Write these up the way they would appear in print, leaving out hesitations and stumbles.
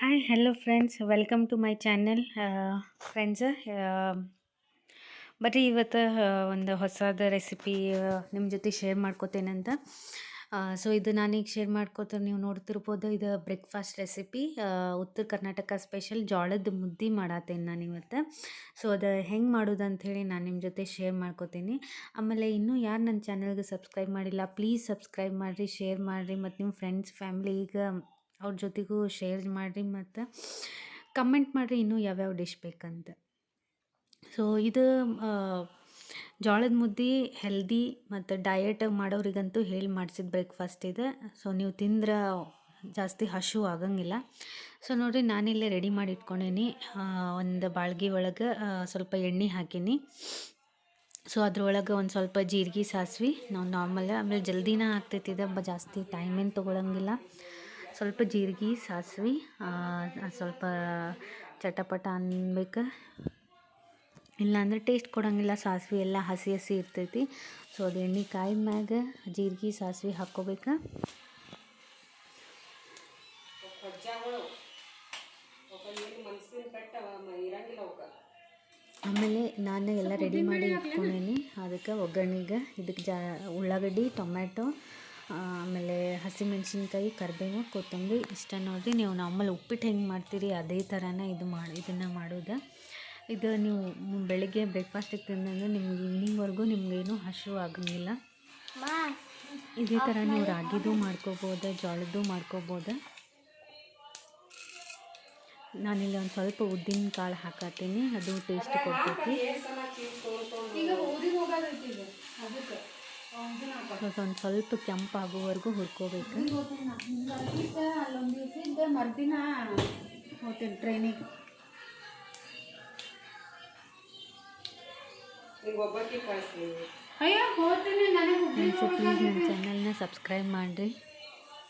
Hi hello friends, welcome to my channel. Friends, ಬರೀ ಇವತ್ತು ಒಂದು ಹೊಸದ ರೆಸಿಪಿ ನಿಮ್ಮ ಜೊತೆ ಶೇರ್ ಮಾಡ್ಕೋತೇನಂತ. ಸೊ ಇದು ನಾನೀಗ ಶೇರ್ ಮಾಡ್ಕೋತೀನಿ. ನೀವು ನೋಡ್ತಿರ್ಬೋದು, ಇದು ಬ್ರೇಕ್ಫಾಸ್ಟ್ ರೆಸಿಪಿ, ಉತ್ತರ ಕರ್ನಾಟಕ ಸ್ಪೆಷಲ್ ಜೋಳದ ಮುದ್ದೆ ಮಾಡತ್ತೇನೆ ನಾನು ಇವತ್ತು. ಸೊ ಅದು ಹೆಂಗೆ ಮಾಡೋದು ಅಂಥೇಳಿ ನಾನು ನಿಮ್ಮ ಜೊತೆ ಶೇರ್ ಮಾಡ್ಕೋತೀನಿ. ಆಮೇಲೆ ಇನ್ನೂ ಯಾರು ನನ್ನ ಚಾನಲ್ಗೆ ಸಬ್ಸ್ಕ್ರೈಬ್ ಮಾಡಿಲ್ಲ, ಪ್ಲೀಸ್ ಸಬ್ಸ್ಕ್ರೈಬ್ ಮಾಡಿರಿ, ಶೇರ್ ಮಾಡಿರಿ, ಮತ್ತು ನಿಮ್ಮ ಫ್ರೆಂಡ್ಸ್ ಫ್ಯಾಮ್ಲಿಗೆ ಅವ್ರ ಜೊತೆಗೂ ಶೇರ್ ಮಾಡಿರಿ, ಮತ್ತು ಕಮೆಂಟ್ ಮಾಡಿರಿ ಇನ್ನೂ ಯಾವ್ಯಾವ ಡಿಶ್ ಬೇಕಂತ. ಸೊ ಇದು ಜೋಳದ ಮುದ್ದೆ ಹೆಲ್ದಿ ಮತ್ತು ಡಯಟ್ ಮಾಡೋರಿಗಂತೂ ಹೇಳಿ ಮಾಡಿಸಿದ ಬ್ರೇಕ್ಫಾಸ್ಟ್ ಇದೆ. ಸೊ ನೀವು ತಿಂದ್ರೆ ಜಾಸ್ತಿ ಹಶು ಆಗಂಗಿಲ್ಲ. ಸೊ ನೋಡಿರಿ, ನಾನಿಲ್ಲೇ ರೆಡಿ ಮಾಡಿ ಇಟ್ಕೊಂಡೇನಿ. ಒಂದು ಬಾಳ್ಗೆ ಒಳಗೆ ಸ್ವಲ್ಪ ಎಣ್ಣೆ ಹಾಕೀನಿ. ಸೊ ಅದ್ರೊಳಗೆ ಒಂದು ಸ್ವಲ್ಪ ಜೀರಿಗೆ, ಸಾಸಿವೆ, ನಾವು ನಾರ್ಮಲ್, ಆಮೇಲೆ ಜಲ್ದಿನ ಆಗ್ತೈತಿದೆ, ಜಾಸ್ತಿ ಟೈಮ್ ಏನು ತೊಗೊಳಂಗಿಲ್ಲ. ಸ್ವಲ್ಪ ಜೀರಿಗೆ, ಸಾಸಿವೆ, ಸ್ವಲ್ಪ ಚಟಪಟ ಅನ್ಬೇಕು, ಇಲ್ಲಾಂದ್ರೆ ಟೇಸ್ಟ್ ಕೊಡೋಂಗಿಲ್ಲ. ಸಾಸಿವೆ ಎಲ್ಲ ಹಸಿ ಹಸಿ ಇರ್ತೈತಿ. ಸೊ ಅದು ಎಣ್ಣೆ ಕಾಯಿದ ಮ್ಯಾಗ ಜೀರಿಗೆ, ಸಾಸಿವೆ ಹಾಕ್ಕೋಬೇಕು. ಆಮೇಲೆ ನಾನು ಎಲ್ಲ ರೆಡಿ ಮಾಡಿ ಇಟ್ಕೊಂಡೇನಿ. ಅದಕ್ಕೆ ಒಗ್ಗರಣೆಗೆ ಇದಕ್ಕೆ ಉಳ್ಳಾಗಡ್ಡಿ, ಟೊಮ್ಯಾಟೊ, ಆಮೇಲೆ ಹಸಿಮೆಣ್ಸಿನ್ಕಾಯಿ, ಕರಿಬೇವು, ಕೊತ್ತಂಬರಿ ಇಷ್ಟ ನೋಡಿರಿ. ನೀವು ನಾರ್ಮಲ್ ಉಪ್ಪಿಟ್ಟು ಹೆಂಗೆ ಮಾಡ್ತೀರಿ ಅದೇ ಥರನೇ ಇದನ್ನು ಮಾಡೋದು. ಇದು ನೀವು ಬೆಳಗ್ಗೆ ಬ್ರೇಕ್ಫಾಸ್ಟಿಗೆ ತಿಂದಂಗೆ ನಿಮ್ಗೆ ಈವ್ನಿಂಗ್ವರೆಗೂ ನಿಮಗೇನು ಹಸಿವು ಆಗಂಗಿಲ್ಲ. ಇದೇ ಥರ ನೀವು ರಾಗಿದು ಮಾಡ್ಕೋಬೋದು, ಜೋಳದ್ದು ಮಾಡ್ಕೋಬೋದು. ನಾನಿಲ್ಲಿ ಒಂದು ಸ್ವಲ್ಪ ಉದ್ದಿನ ಕಾಳು ಹಾಕತ್ತೀನಿ, ಅದು ಟೇಸ್ಟ್ ಕೊಡ್ತೈತಿ. ಒಂದು ಸ್ವಲ್ಪ ಕೆಂಪಾಗೋವರೆಗೂ ಹುರ್ಕೋಬೇಕು. ಅಲ್ಲೊಂದು ದಿವಸ ಮರ್ದಿನ ಹೋಗ್ತೀನಿ ಟ್ರೈನಿಗೆ. ಅಯ್ಯೋ ಹೋಗ್ತೀನಿ, ನನಗೆ ಪ್ಲೀಸ್ ನನ್ನ ಚಾನಲ್ನ ಸಬ್ಸ್ಕ್ರೈಬ್ ಮಾಡಿರಿ.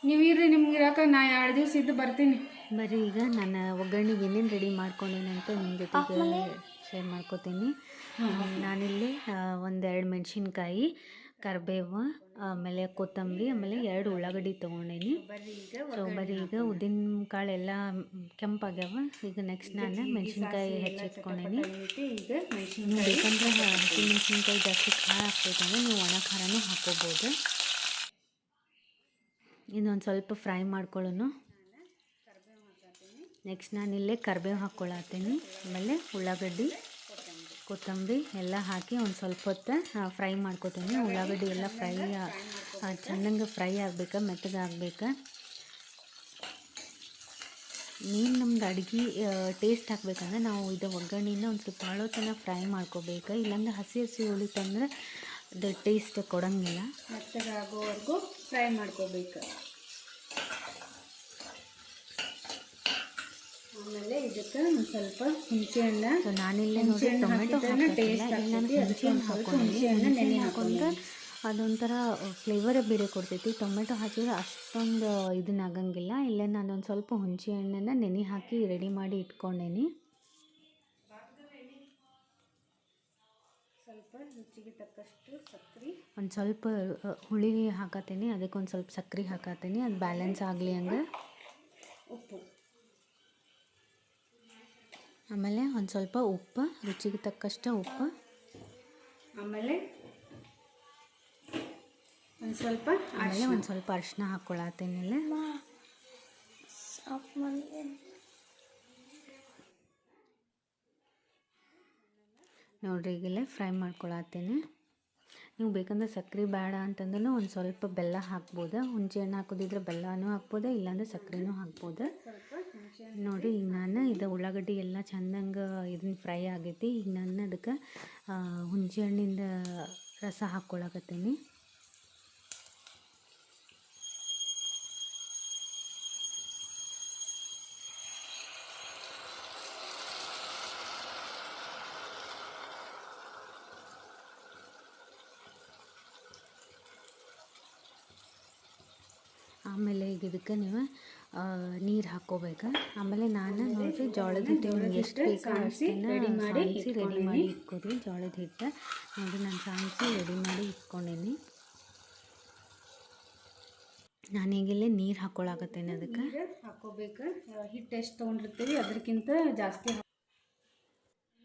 ನೀವು ಇರ್ರಿ, ನಿಮ್ಗೆ ಇರೋಕೆ ನಾ 2 ದಿವಸ ಇದ್ದು ಬರ್ತೀನಿ. ಬರೀ ಈಗ ನಾನು ಒಗ್ಗರಣೆಗೆ ಏನೇನು ರೆಡಿ ಮಾಡ್ಕೊಂಡೇನಂತ ನಿಮ್ಮ ಜೊತೆಗೆ ಶೇರ್ ಮಾಡ್ಕೋತೀನಿ. ನಾನಿಲ್ಲಿ 1-2 ಮೆಣಸಿನ್ಕಾಯಿ, ಕರಿಬೇವು, ಆಮೇಲೆ ಕೊತ್ತಂಬರಿ, ಆಮೇಲೆ 2 ಉಳ್ಳಾಗಡ್ಡಿ ತೊಗೊಂಡೇನಿ. ಸೊ ಬರೀ ಈಗ ಉದ್ದಿನ ಕಾಳೆಲ್ಲ ಕೆಂಪಾಗ್ಯಾವ. ಈಗ ನೆಕ್ಸ್ಟ್ ನಾನು ಮೆಣಸಿನ್ಕಾಯಿ ಹೆಚ್ಚಿಟ್ಕೊಂಡೇನಿ. ಈಗ ಬೇಕಂದ್ರೆ ಹಸಿ ಮೆಣಸಿನ್ಕಾಯಿ ಜಾಸ್ತಿ ಖಾರ ಹಾಕ್ಬೇಕಂದ್ರೆ ನೀವು ಒಣ ಖಾರನೂ ಹಾಕ್ಕೋಬೋದು. ಇನ್ನೊಂದು ಸ್ವಲ್ಪ ಫ್ರೈ ಮಾಡ್ಕೊಳ್ಳೋಣ. ನೆಕ್ಸ್ಟ್ ನಾನಿಲ್ಲೇ ಕರಿಬೇವು ಹಾಕ್ಕೊಳತ್ತೀನಿ. ಆಮೇಲೆ ಉಳ್ಳಾಗಡ್ಡಿ, ಕೊತ್ತಂಬರಿ ಎಲ್ಲ ಹಾಕಿ ಒಂದು ಸ್ವಲ್ಪ ಹೊತ್ತು ಫ್ರೈ ಮಾಡ್ಕೊತೀನಿ. ಉಳ್ಳಾಗಡ್ಡಿ ಎಲ್ಲ ಚೆನ್ನಾಗಿ ಫ್ರೈ ಆಗ್ಬೇಕು, ಮೆತ್ತಗೆ ಆಗ್ಬೇಕು. ನೀನು ನಮ್ದು ಅಡುಗೆ ಟೇಸ್ಟ್ ಹಾಕ್ಬೇಕಂದ್ರೆ ನಾವು ಇದು ಒಗ್ಗರಣೆನ ಒಂದು ಸ್ವಲ್ಪ ಭಾಳ ತನಕ ಫ್ರೈ ಮಾಡ್ಕೋಬೇಕು. ಇಲ್ಲಾಂದ್ರೆ ಹಸಿ ಹಸಿ ಉಳಿತಂದ್ರೆ ಅದು ಟೇಸ್ಟ್ ಕೊಡೋಂಗಿಲ್ಲ. ಮೆತ್ತಗೆ ಆಗೋವರೆಗೂ ಫ್ರೈ ಮಾಡ್ಕೋಬೇಕು. ಆಮೇಲೆ ಇದಕ್ಕೆ ಒಂದು ಸ್ವಲ್ಪ ಹುಣಸೆಹಣ್ಣು, ನಾನಿಲ್ಲೇ ನೋಡಿ ಟೊಮೆಟೊ ಹಾಕಿಲ್ಲ, ನಾನು ಹುಣಸೆಹಣ್ಣು ಹಾಕ್ಕೊಂಡ್ರೆ ಹಾಕೊಂಡ್ರೆ ಅದೊಂಥರ ಫ್ಲೇವರೇ ಬೇರೆ ಕೊಡ್ತೈತಿ. ಟೊಮೆಟೊ ಹಾಕಿದ್ರೆ ಅಷ್ಟೊಂದು ಇದನ್ನಾಗಂಗಿಲ್ಲ. ಇಲ್ಲೇ ನಾನೊಂದು ಸ್ವಲ್ಪ ಹುಣಸೆಹಣ್ಣನ್ನು ನೆನೆ ಹಾಕಿ ರೆಡಿ ಮಾಡಿ ಇಟ್ಕೊಂಡೇನಿ. ಸ್ವಲ್ಪ ರುಚಿಗೆ ತಕ್ಕಷ್ಟು ಸಕ್ಕರೆ, ಒಂದು ಸ್ವಲ್ಪ ಹುಳಿ ಹಾಕತ್ತೀನಿ, ಅದಕ್ಕೆ ಒಂದು ಸ್ವಲ್ಪ ಸಕ್ಕರೆ ಹಾಕತ್ತೀನಿ, ಅದು ಬ್ಯಾಲೆನ್ಸ್ ಆಗಲಿ ಹಂಗೆ. ಉಪ್ಪು, ಆಮೇಲೆ ಒಂದು ಸ್ವಲ್ಪ ಉಪ್ಪು, ರುಚಿಗೆ ತಕ್ಕಷ್ಟು ಉಪ್ಪು, ಆಮೇಲೆ ಒಂದು ಸ್ವಲ್ಪ ಅರಿಶಿನ ಹಾಕ್ಕೊಳತ್ತೀನಿ. ಇಲ್ಲ ನೋಡ್ರಿ, ಈಗಲೇ ಫ್ರೈ ಮಾಡ್ಕೊಳತ್ತೀನಿ. ನೀವು ಬೇಕಂದ್ರೆ ಸಕ್ಕರೆ ಬೇಡ ಅಂತಂದ್ರೂ ಒಂದು ಸ್ವಲ್ಪ ಬೆಲ್ಲ ಹಾಕ್ಬೋದು. ಹುಣಸೆಹಣ್ಣು ಹಾಕೋದಿದ್ರೆ ಬೆಲ್ಲನೂ ಹಾಕ್ಬೋದು, ಇಲ್ಲಾಂದ್ರೆ ಸಕ್ಕರೆನೂ ಹಾಕ್ಬೋದು. ನೋಡಿ, ಈಗ ನಾನು ಇದು ಉಳ್ಳಾಗಡ್ಡಿ ಎಲ್ಲ ಚೆಂದಂಗೆ ಇದನ್ನ ಫ್ರೈ ಆಗೈತಿ. ಈಗ ನಾನು ಅದಕ್ಕೆ ಹುಣಸೆಹಣ್ಣಿಂದ ರಸ ಹಾಕ್ಕೊಳಕತ್ತೀನಿ. ಆಮೇಲೆ ಈಗ ಇದಕ್ಕೆ ನೀವು ನೀರು ಹಾಕ್ಕೋಬೇಕು. ಆಮೇಲೆ ನಾನು ನೋಡಿರಿ ಜೋಳದ ಹಿಟ್ಟು ನಿಮ್ಗೆ ಎಷ್ಟು ಬೇಕು ಅಷ್ಟನ್ನು ರೆಡಿ ಮಾಡಿ ಇಟ್ಕೊರಿ. ಜೋಳದ ಹಿಟ್ಟು ನೋಡಿ ನಾನು ಸಾಣಿಸಿ ರೆಡಿ ಮಾಡಿ ಇಟ್ಕೊಂಡೇನಿ. ನಾನೀಗಿಲ್ಲೇ ನೀರು ಹಾಕ್ಕೊಳಕತ್ತೇನೆ ಅದಕ್ಕೆ. ನೀರು ಹಾಕ್ಕೋಬೇಕು. ಹಿಟ್ಟು ಎಷ್ಟು ತೊಗೊಂಡಿರ್ತೀವಿ ಅದಕ್ಕಿಂತ ಜಾಸ್ತಿ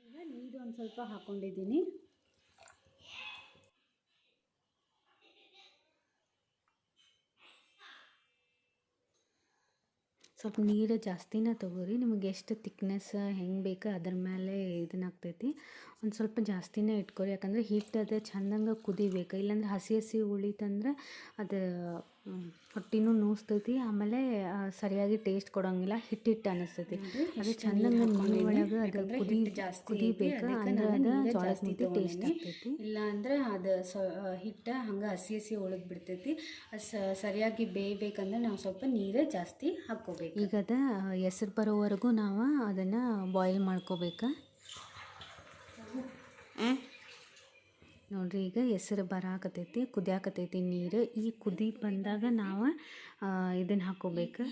ಈಗ ನೀರು ಒಂದು ಸ್ವಲ್ಪ ಹಾಕ್ಕೊಂಡಿದ್ದೀನಿ. ಸ್ವಲ್ಪ ನೀರು ಜಾಸ್ತಿನೇ ತೊಗೋರಿ, ನಿಮಗೆ ಎಷ್ಟು ತಿಕ್ನೆಸ್ ಹೆಂಗೆ ಬೇಕು ಅದ್ರ ಮೇಲೆ ಇದನ್ನ ಆಗ್ತೈತಿ. ಒಂದು ಸ್ವಲ್ಪ ಜಾಸ್ತಿನೇ ಇಟ್ಕೊರಿ, ಯಾಕಂದರೆ ಹಿಟ್ಟು ಅದು ಚೆಂದಂಗೆ ಕುದಿಬೇಕು. ಇಲ್ಲಾಂದ್ರೆ ಹಸಿ ಹಸಿ ಉಳಿತಂದ್ರೆ ಅದು ಹೊಟ್ಟಿನೂ ನೋಸ್ತೈತಿ, ಆಮೇಲೆ ಸರಿಯಾಗಿ ಟೇಸ್ಟ್ ಕೊಡೋಂಗಿಲ್ಲ, ಹಿಟ್ಟಿಟ್ಟು ಅನ್ನಿಸ್ತೈತಿ. ಅದು ಚೆಂದಂಗೆ ನೀರು ಒಳಗೆ ಅದು ಕುದಿಬೇಕು, ಅಂದ್ರೆ ಅದು ಜೋಳದ ಮುದ್ದೆ ಟೇಸ್ಟ್ ಆಗ್ತೈತಿ. ಇಲ್ಲ ಅಂದ್ರೆ ಅದು ಹಿಟ್ಟು ಹಂಗೆ ಹಸಿ ಹಸಿ ಉಳಿದು ಬಿಡ್ತೈತಿ. ಅದು ಸರಿಯಾಗಿ ಬೇಯಬೇಕಂದ್ರೆ ನಾವು ಸ್ವಲ್ಪ ನೀರು ಜಾಸ್ತಿ ಹಾಕ್ಕೋಬೇಕು. ಈಗ ಅದು ಹೆಸರು ಬರೋವರೆಗೂ ನಾವು ಅದನ್ನು ಬಾಯ್ಲ್ ಮಾಡ್ಕೋಬೇಕು. ನೋಡಿರಿ, ಈಗ ಹೆಸರು ಬರಾಕತ್ತೈತಿ, ಕುದಿಯಾಕತ್ತೈತಿ ನೀರು. ಈ ಕುದಿ ಬಂದಾಗ ನಾವು ಇದನ್ನು ಹಾಕ್ಕೋಬೇಕು,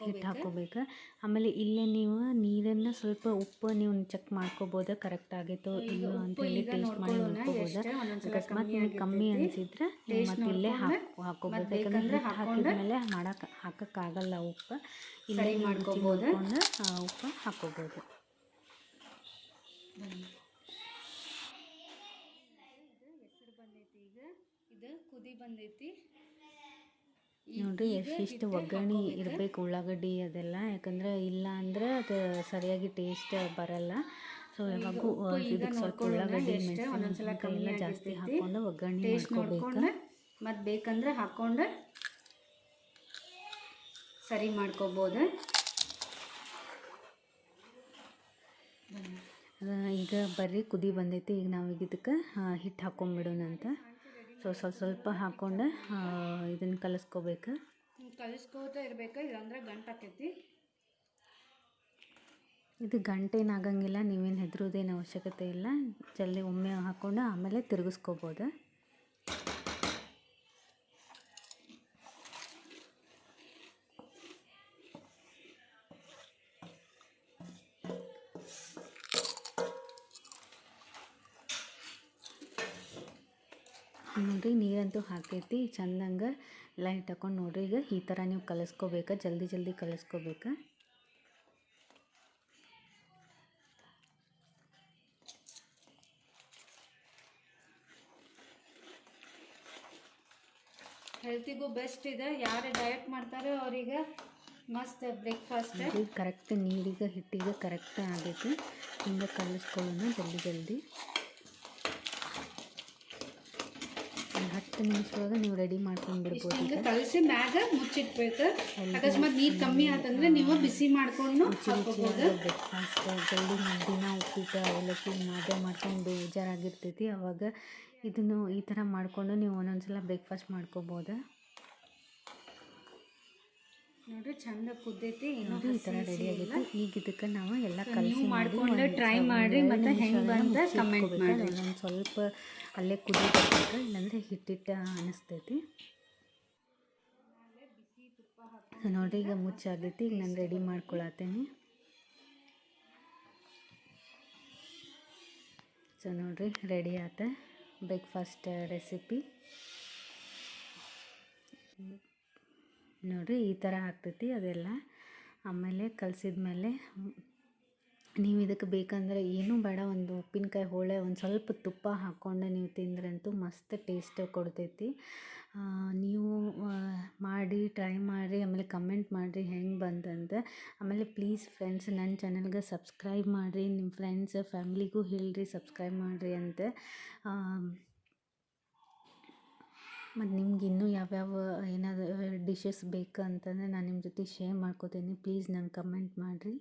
ಹಿಟ್ಟು ಹಾಕ್ಕೋಬೇಕು. ಆಮೇಲೆ ಇಲ್ಲೇ ನೀವು ನೀರನ್ನು ಸ್ವಲ್ಪ ಉಪ್ಪು ನೀವು ಚೆಕ್ ಮಾಡ್ಕೋಬೋದು, ಕರೆಕ್ಟ್ ಆಗೈತೋ ಇಲ್ಲೋ ಅಂತೇಳಿ ಟೇಸ್ಟ್ ಮಾಡಿ ನೋಡ್ಕೋಬೋದು. ಅಕಸ್ಮಾತ್ ನಿಮಗೆ ಕಮ್ಮಿ ಅನಿಸಿದ್ರೆ ಮತ್ತೆ ಇಲ್ಲೇ ಹಾಕ್ಕೋಬೇಕು. ಯಾಕಂದರೆ ಹಿಟ್ಟು ಹಾಕಿದ್ಮೇಲೆ ಹಾಕೋಕ್ಕಾಗಲ್ಲ ಉಪ್ಪು. ಇಲ್ಲೇ ಮಾಡ್ಕೋಬೋದು, ಉಪ್ಪು ಹಾಕ್ಕೋಬೋದು. ಇದು ಕುದಿ ಬಂದೈತಿ ನೋಡಿರಿ, ಎಷ್ಟಿಷ್ಟು ಒಗ್ಗರಣೆ ಇರಬೇಕು, ಉಳ್ಳಾಗಡ್ಡಿ ಅದೆಲ್ಲ. ಯಾಕಂದರೆ ಇಲ್ಲ ಅಂದ್ರೆ ಅದು ಸರಿಯಾಗಿ ಟೇಸ್ಟ್ ಬರಲ್ಲ. ಸೊ ಯಾವಾಗೂ ಇದಕ್ಕೆ ಸ್ವಲ್ಪ ಉಳ್ಳಾಗಡ್ಡಿ ಮೆಣಸಿನಕಾಯಿ ಎಲ್ಲ ಜಾಸ್ತಿ ಹಾಕ್ಕೊಂಡು ಒಗ್ಗರಣೆ ಮಾಡ್ಕೋಬೇಕು. ಮತ್ತು ಬೇಕಂದ್ರೆ ಹಾಕ್ಕೊಂಡು ಸರಿ ಮಾಡ್ಕೋಬೋದು. ಈಗ ಬರ್ರಿ ಕುದಿ ಬಂದೈತಿ. ಈಗ ನಾವು ಇದಕ್ಕೆ ಹಿಟ್ಟು ಹಾಕ್ಕೊಂಬಿಡೋಣ ಅಂತ. ಸೊ ಸ್ವಲ್ಪ ಹಾಕ್ಕೊಂಡು ಇದನ್ನು ಕಲಿಸ್ಕೋಬೇಕು. ಕಲಿಸ್ಕೋತಾ ಇರಬೇಕು, ಇಲ್ಲಾಂದ್ರೆ ಗಂಟಾಕೈತಿ. ಇದು ಗಂಟೇನಾಗಂಗಿಲ್ಲ, ನೀವೇನು ಹೆದರೋದೇನು ಅವಶ್ಯಕತೆ ಇಲ್ಲ. ಜಲ್ದಿ ಒಮ್ಮೆ ಹಾಕ್ಕೊಂಡು ಆಮೇಲೆ ತಿರುಗಿಸ್ಕೋಬೋದು. ನೋಡಿರಿ, ನೀರಂತೂ ಹಾಕೈತಿ ಚೆಂದಂಗೆ ಲೈಟ್ ಹಾಕೊಂಡು. ನೋಡಿರಿ, ಈಗ ಈ ಥರ ನೀವು ಕಲಿಸ್ಕೋಬೇಕು, ಜಲ್ದಿ ಕಲಿಸ್ಕೋಬೇಕು. ಹೆಲ್ತಿಗೂ ಬೆಸ್ಟ್ ಇದೆ. ಯಾರು ಡಯಟ್ ಮಾಡ್ತಾರೋ ಅವರಿಗೆ ಮಸ್ತ್ ಬ್ರೇಕ್ಫಾಸ್ಟ್. ಕರೆಕ್ಟ್ ನೀರಿಗೆ ಹಿಟ್ಟಿಗೆ ಕರೆಕ್ಟ್ ಆಗೈತಿ. ಹಿಂಗೆ ಕಲಿಸ್ಕೊಳ್ಳೋಣ ಜಲ್ದಿ. 10 ನಿಮಿಷದೊಳಗೆ ನೀವು ರೆಡಿ ಮಾಡ್ಕೊಂಡು ಬಿಡ್ಬೋದು. ಹಿಂಗೆ ಕಲಸಿ ಮ್ಯಾಗ ಮುಚ್ಚಿಟ್ಬೇಕು. ಅಕಸ್ಮಾತ್ ನೀರು ಕಮ್ಮಿ ಆತಂದ್ರೆ ನೀವು ಬಿಸಿ ಮಾಡಿಕೊಂಡು ಹಾಕ್ಕೋಬೋದು. ಬ್ರೇಕ್ಫಾಸ್ಟ್ ಜಲ್ದಿ ದಿನ ಉಪ್ಪಿಟ್ಟು ಅವಲಕ್ಕಿ ಮಾದೇ ಮಾಡ್ಕೊಂಡು ಬೇಜಾರಾಗಿರ್ತೈತಿ. ಅವಾಗ ಇದನ್ನು ಈ ಥರ ಮಾಡಿಕೊಂಡು ನೀವು ಒಂದೊಂದ್ಸಲ ಬ್ರೇಕ್ಫಾಸ್ಟ್ ಮಾಡ್ಕೋಬೋದು. ನೋಡಿರಿ, ಚಂದ ಕುದ್ದೈತಿ. ಈ ಥರ ರೆಡಿ ಆಗೈತಿ. ಈಗ ಇದಕ್ಕೆ ನಾವು ಎಲ್ಲ ಕಲಸಿ ಮಾಡ್ಕೊಂಡು ಟ್ರೈ ಮಾಡಿ ಮತ್ತು ಹೆಂಗೆ ಬಂದ ಕಮೆಂಟ್ ಮಾಡಿ. ಒಂದು ಸ್ವಲ್ಪ ಅಲ್ಲೇ ಕುದಿಬೇಕು, ಇಲ್ಲಾಂದರೆ ಹಿಟ್ಟಿಟ್ಟು ಅನ್ನಿಸ್ತೈತಿ. ನೋಡಿರಿ, ಈಗ ಮುಚ್ಚಾಗೈತಿ. ಈಗ ನಾನು ರೆಡಿ ಮಾಡ್ಕೊಳತ್ತೇನೆ. ಸೊ ನೋಡಿರಿ, ರೆಡಿ ಆತ ಬ್ರೇಕ್ಫಾಸ್ಟ್ ರೆಸಿಪಿ. ನೋಡಿರಿ, ಈ ಥರ ಆಗ್ತೈತಿ ಅದೆಲ್ಲ. ಆಮೇಲೆ ಕಲಸಿದ್ಮೇಲೆ ನೀವು ಇದಕ್ಕೆ ಬೇಕಂದ್ರೆ ಏನೂ ಬೇಡ, ಒಂದು ಉಪ್ಪಿನಕಾಯಿ ಹೋಳೆ ಒಂದು ಸ್ವಲ್ಪ ತುಪ್ಪ ಹಾಕ್ಕೊಂಡು ನೀವು ತಿಂದ್ರಂತೂ ಮಸ್ತ್ ಟೇಸ್ಟ್ ಕೊಡ್ತೈತಿ. ನೀವು ಮಾಡಿ ಟ್ರೈ ಮಾಡಿರಿ, ಆಮೇಲೆ ಕಮೆಂಟ್ ಮಾಡಿರಿ ಹೆಂಗೆ ಬಂತಂತ. ಆಮೇಲೆ ಪ್ಲೀಸ್ ಫ್ರೆಂಡ್ಸ್, ನನ್ನ ಚಾನಲ್ಗೆ ಸಬ್ಸ್ಕ್ರೈಬ್ ಮಾಡಿರಿ, ನಿಮ್ಮ ಫ್ರೆಂಡ್ಸ್ ಫ್ಯಾಮ್ಲಿಗೂ ಹೇಳಿರಿ ಸಬ್ಸ್ಕ್ರೈಬ್ ಮಾಡಿರಿ ಅಂತ. ಮತ್ತು ನಿಮ್ಗೆ ಇನ್ನೂ ಯಾವ್ಯಾವ ಏನಾದರೂ ಡಿಶಸ್ ಬೇಕು ಅಂತಂದರೆ ನಾನು ನಿಮ್ಮ ಜೊತೆ ಶೇರ್ ಮಾಡ್ಕೋತೀನಿ. ಪ್ಲೀಸ್ ನಂಗೆ ಕಮೆಂಟ್ ಮಾಡಿರಿ.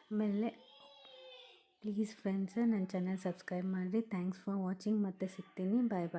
ಆಮೇಲೆ ಪ್ಲೀಸ್ ಫ್ರೆಂಡ್ಸ್, ನನ್ನ ಚಾನಲ್ ಸಬ್ಸ್ಕ್ರೈಬ್ ಮಾಡಿರಿ. Thanks for watching. ಮತ್ತೆ ಸಿಗ್ತೀನಿ. ಬಾಯ್.